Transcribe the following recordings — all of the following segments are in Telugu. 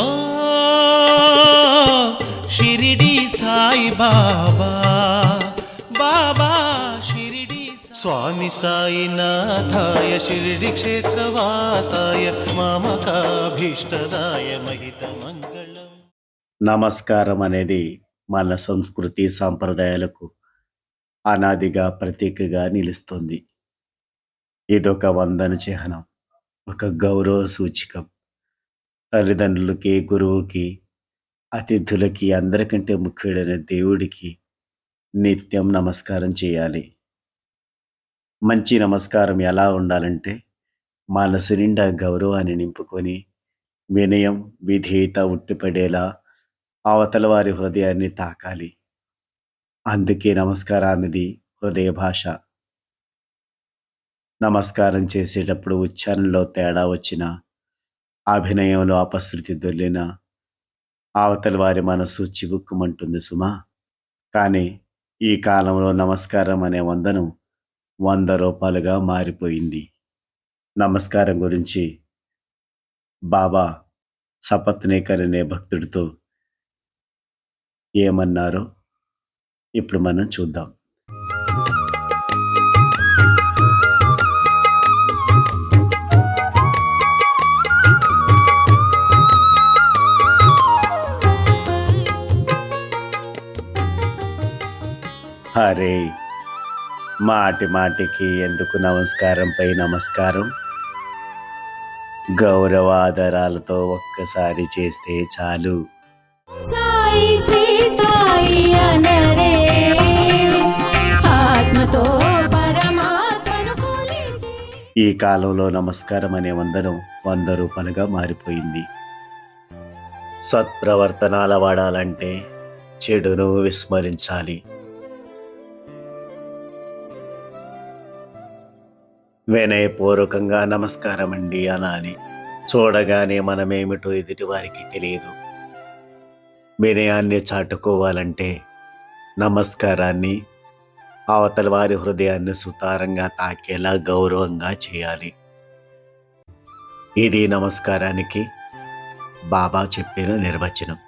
ఓ షిరిడి సాయి బాబా, బాబా షిరిడి స్వామి సాయినాథాయ షిరిడి క్షేత్రవాసాయ మామకాభీష్టదాయ మహిత మంగళం. నమస్కారం అనేది మన సంస్కృతి సాంప్రదాయాలకు అనాదిగా ప్రతీకగా నిలుస్తుంది. ఇదొక వందన చిహ్నం, ఒక గౌరవ సూచికం. తల్లిదండ్రులకి, గురువుకి, అతిథులకి, అందరికంటే ముఖ్యుడైన దేవుడికి నిత్యం నమస్కారం చేయాలి. మంచి నమస్కారం ఎలా ఉండాలంటే మనసు నిండా గౌరవాన్ని నింపుకొని వినయం, విధేయత ఉట్టిపడేలా అవతల వారి హృదయాన్ని తాకాలి. అందుకే నమస్కారానిది హృదయ భాష. నమస్కారం చేసేటప్పుడు ఉచ్చారణలో తేడా వచ్చినా, అభినయంలో అపశృతి దొర్లినా అవతల వారి మనసు చివుక్కుమంటుంది సుమా. కానీ ఈ కాలంలో నమస్కారం అనే వందనం 100 రూపాయలుగా మారిపోయింది. నమస్కారం గురించి బాబా సపత్నేకర్ అనే భక్తుడితో ఏమన్నారో ఇప్పుడు మనం చూద్దాం. అరే, మాటి మాటికి ఎందుకు నమస్కారంపై నమస్కారం? గౌరవాదరాలతో ఒక్కసారి చేస్తే చాలు. సాయి శ్రీ సాయి అనరే, ఆత్మతో పరమాత్మను కొలిచే. ఈ కాలంలో నమస్కారం అనే వందనం 100 రూపాయలుగా మారిపోయింది. సత్ప్రవర్తనాల వాడాలంటే చెడును విస్మరించాలి. వినయపూర్వకంగా నమస్కారం అండి అనాలి. చూడగానే మనమేమిటో ఎదుటి వారికి తెలియదు. వినయాన్ని చాటుకోవాలంటే నమస్కారాన్ని అవతల వారి హృదయాన్ని సుతారంగా తాకేలా గౌరవంగా చేయాలి. ఇది నమస్కారానికి బాబా చెప్పిన నిర్వచనం.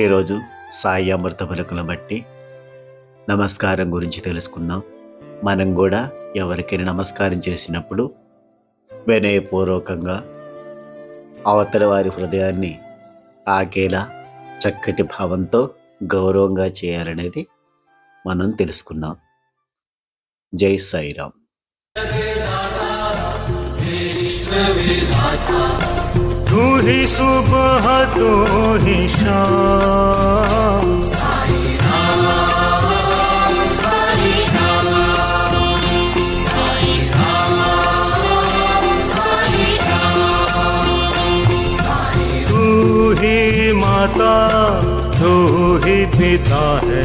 ఈరోజు సాయి అమృత పలుకులను బట్టి నమస్కారం గురించి తెలుసుకుందాం. మనం కూడా ఎవరికైనా నమస్కారం చేసినప్పుడు వినయపూర్వకంగా అవతల వారి హృదయాన్ని తాకేలా చక్కటి భావంతో గౌరవంగా చేయాలనేది మనం తెలుసుకున్నాం. జై సాయిరాం. तू ही सुबह तू ही शाम, तू ही माता, तू ही पिता है,